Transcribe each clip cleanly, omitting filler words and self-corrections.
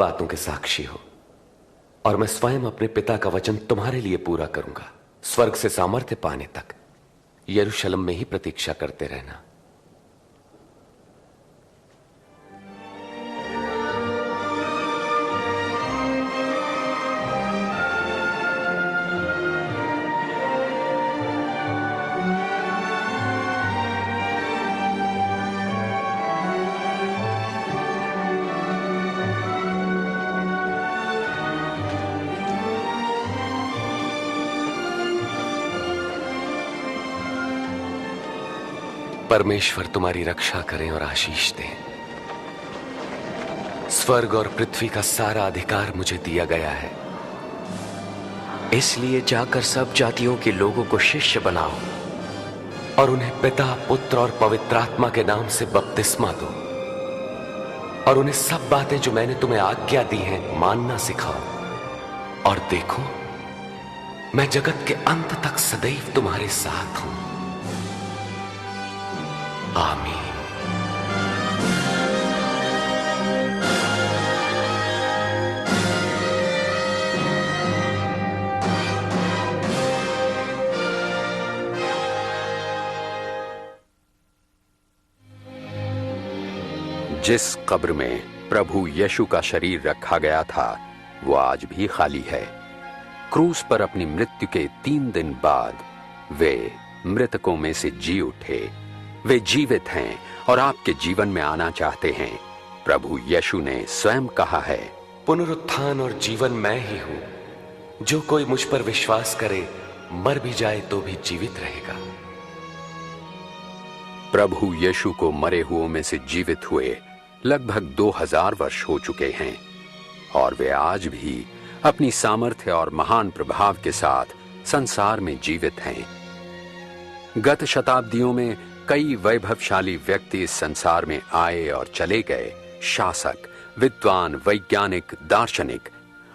बातों के साक्षी हो और मैं स्वयं अपने पिता का वचन तुम्हारे लिए पूरा करूंगा। स्वर्ग से सामर्थ्य पाने तक यरूशलेम में ही प्रतीक्षा करते रहना। परमेश्वर तुम्हारी रक्षा करें और आशीष दें। स्वर्ग और पृथ्वी का सारा अधिकार मुझे दिया गया है, इसलिए जाकर सब जातियों के लोगों को शिष्य बनाओ और उन्हें पिता, पुत्र और पवित्र आत्मा के नाम से बपतिस्मा दो और उन्हें सब बातें जो मैंने तुम्हें आज्ञा दी हैं मानना सिखाओ। और देखो, मैं जगत के अंत तक सदैव तुम्हारे साथ हूं। आमीन। जिस कब्र में प्रभु यीशु का शरीर रखा गया था वो आज भी खाली है। क्रूस पर अपनी मृत्यु के 3 दिन बाद वे मृतकों में से जी उठे। वे जीवित हैं और आपके जीवन में आना चाहते हैं। प्रभु यीशु ने स्वयं कहा है, पुनरुत्थान और जीवन मैं ही हूं। जो कोई मुझ पर विश्वास करे मर भी जाए तो भी जीवित रहेगा। प्रभु यीशु को मरे हुओं में से जीवित हुए लगभग 2000 वर्ष हो चुके हैं और वे आज भी अपनी सामर्थ्य और महान प्रभाव के साथ संसार में जीवित हैं। गत शताब्दियों में कई वैभवशाली व्यक्ति इस संसार में आए और चले गए। शासक, विद्वान, वैज्ञानिक, दार्शनिक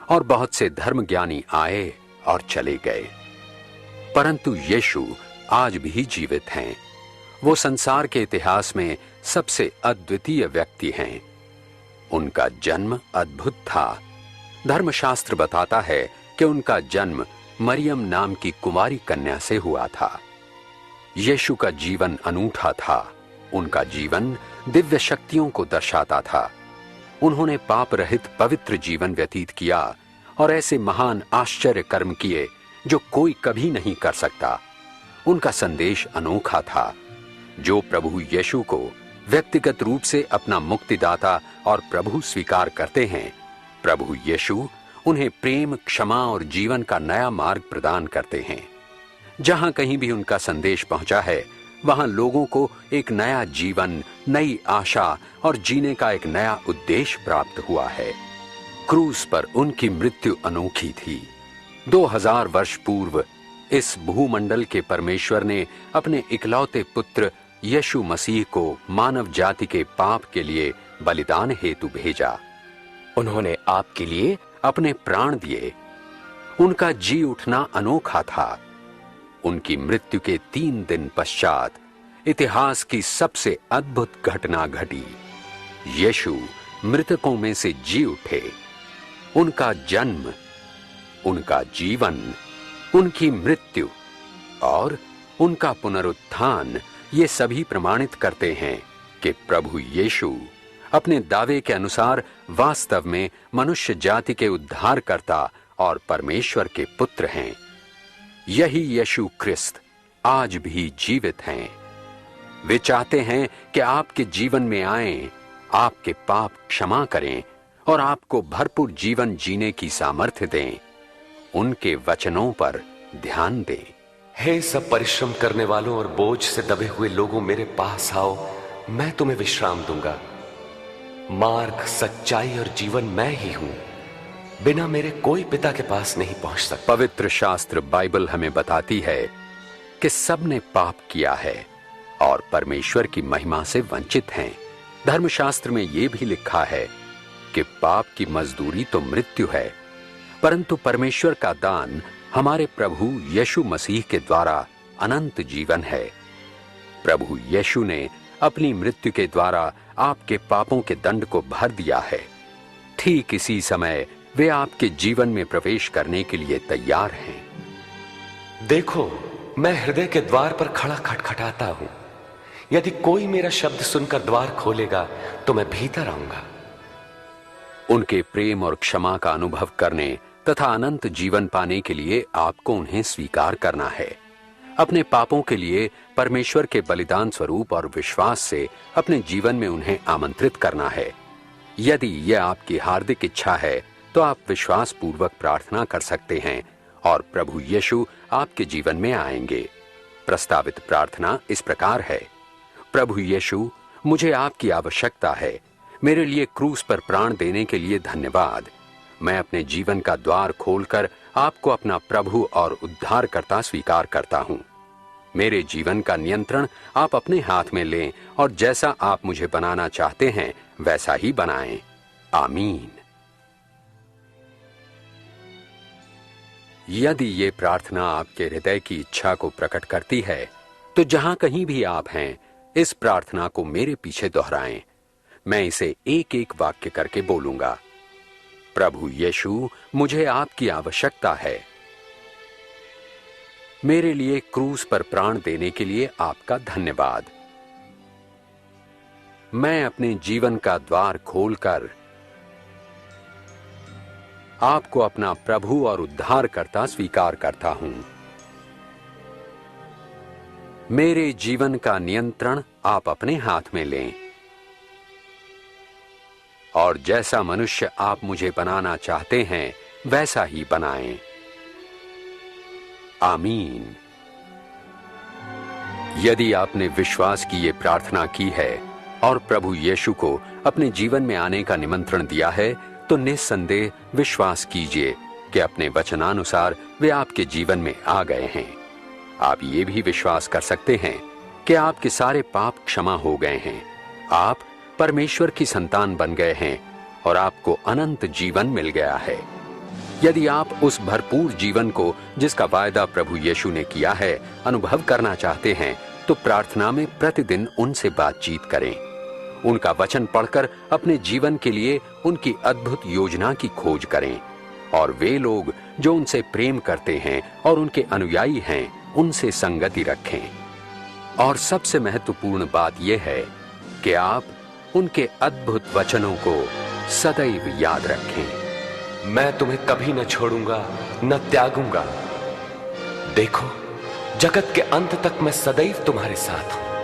और बहुत से धर्मज्ञानी आए और चले गए, परंतु यीशु आज भी जीवित हैं। वो संसार के इतिहास में सबसे अद्वितीय व्यक्ति हैं। उनका जन्म अद्भुत था। धर्मशास्त्र बताता है कि उनका जन्म मरियम नाम की कुमारी कन्या से हुआ था। यीशु का जीवन अनूठा था। उनका जीवन दिव्य शक्तियों को दर्शाता था। उन्होंने पाप रहित पवित्र जीवन व्यतीत किया और ऐसे महान आश्चर्य कर्म किए जो कोई कभी नहीं कर सकता। उनका संदेश अनोखा था। जो प्रभु यीशु को व्यक्तिगत रूप से अपना मुक्तिदाता और प्रभु स्वीकार करते हैं, प्रभु यीशु उन्हें प्रेम, क्षमा और जीवन का नया मार्ग प्रदान करते हैं। जहां कहीं भी उनका संदेश पहुंचा है, वहां लोगों को एक नया जीवन, नई आशा और जीने का एक नया उद्देश्य प्राप्त हुआ है। क्रूस पर उनकी मृत्यु अनोखी थी। 2000 वर्ष पूर्व इस भूमंडल के परमेश्वर ने अपने इकलौते पुत्र यीशु मसीह को मानव जाति के पाप के लिए बलिदान हेतु भेजा। उन्होंने आपके लिए अपने प्राण दिए। उनका जी उठना अनोखा था। उनकी मृत्यु के 3 दिन पश्चात इतिहास की सबसे अद्भुत घटना घटी। यीशु मृतकों में से जी उठे। उनका जन्म, उनका जीवन, उनकी मृत्यु और उनका पुनरुत्थान ये सभी प्रमाणित करते हैं कि प्रभु यीशु अपने दावे के अनुसार वास्तव में मनुष्य जाति के उद्धारकर्ता और परमेश्वर के पुत्र हैं। यही यीशु ख्रिस्त आज भी जीवित हैं। वे चाहते हैं कि आपके जीवन में आएं, आपके पाप क्षमा करें और आपको भरपूर जीवन जीने की सामर्थ्य दें। उनके वचनों पर ध्यान दें। हे सब परिश्रम करने वालों और बोझ से दबे हुए लोगों, मेरे पास आओ, मैं तुम्हें विश्राम दूंगा। मार्ग, सच्चाई और जीवन मैं ही हूं। बिना मेरे कोई पिता के पास नहीं पहुंच सकता। पवित्र शास्त्र बाइबल हमें बताती है कि सबने पाप किया है और परमेश्वर की महिमा से वंचित हैं। धर्मशास्त्र में यह भी लिखा है कि पाप की मजदूरी तो मृत्यु है, परंतु परमेश्वर का दान हमारे प्रभु यीशु मसीह के द्वारा अनंत जीवन है। प्रभु यीशु ने अपनी मृत्यु के द्वारा आपके पापों के दंड को भर दिया है। ठीक इसी समय वे आपके जीवन में प्रवेश करने के लिए तैयार हैं। देखो, मैं हृदय के द्वार पर खड़ा खटखटाता हूं। यदि कोई मेरा शब्द सुनकर द्वार खोलेगा तो मैं भीतर आऊंगा। उनके प्रेम और क्षमा का अनुभव करने तथा अनंत जीवन पाने के लिए आपको उन्हें स्वीकार करना है। अपने पापों के लिए परमेश्वर के बलिदान स्वरूप और विश्वास से अपने जीवन में उन्हें आमंत्रित करना है। यदि यह आपकी हार्दिक इच्छा है तो आप विश्वास पूर्वक प्रार्थना कर सकते हैं और प्रभु यीशु आपके जीवन में आएंगे। प्रस्तावित प्रार्थना इस प्रकार है: प्रभु यीशु, मुझे आपकी आवश्यकता है। मेरे लिए क्रूस पर प्राण देने के लिए धन्यवाद। मैं अपने जीवन का द्वार खोलकर आपको अपना प्रभु और उद्धारकर्ता स्वीकार करता हूं। मेरे जीवन का नियंत्रण आप अपने हाथ में लें और जैसा आप मुझे बनाना चाहते हैं वैसा ही बनाएं। आमीन। यदि ये प्रार्थना आपके हृदय की इच्छा को प्रकट करती है तो जहां कहीं भी आप हैं, इस प्रार्थना को मेरे पीछे दोहराएं। मैं इसे एक एक वाक्य करके बोलूंगा। प्रभु यीशु, मुझे आपकी आवश्यकता है। मेरे लिए क्रूस पर प्राण देने के लिए आपका धन्यवाद। मैं अपने जीवन का द्वार खोलकर आपको अपना प्रभु और उद्धारकर्ता स्वीकार करता हूं। मेरे जीवन का नियंत्रण आप अपने हाथ में लें और जैसा मनुष्य आप मुझे बनाना चाहते हैं वैसा ही बनाएं। आमीन। यदि आपने विश्वास की ये प्रार्थना की है और प्रभु यीशु को अपने जीवन में आने का निमंत्रण दिया है तो निस्संदेह विश्वास कीजिए कि अपने वचनानुसार वे आपके जीवन में आ गए हैं। आप ये भी विश्वास कर सकते हैं कि आपके सारे पाप क्षमा हो गए हैं। आप परमेश्वर की संतान बन गए हैं और आपको अनंत जीवन मिल गया है। यदि आप उस भरपूर जीवन को जिसका वायदा प्रभु यीशु ने किया है अनुभव करना चाहते हैं तो प्रार्थना में प्रतिदिन उनसे बातचीत करें। उनका वचन पढ़कर अपने जीवन के लिए उनकी अद्भुत योजना की खोज करें और वे लोग जो उनसे प्रेम करते हैं और उनके अनुयायी हैं उनसे संगति रखें। और सबसे महत्वपूर्ण बात यह है कि आप उनके अद्भुत वचनों को सदैव याद रखें। मैं तुम्हें कभी न छोड़ूंगा न त्यागूंगा। देखो, जगत के अंत तक मैं सदैव तुम्हारे साथ हूं।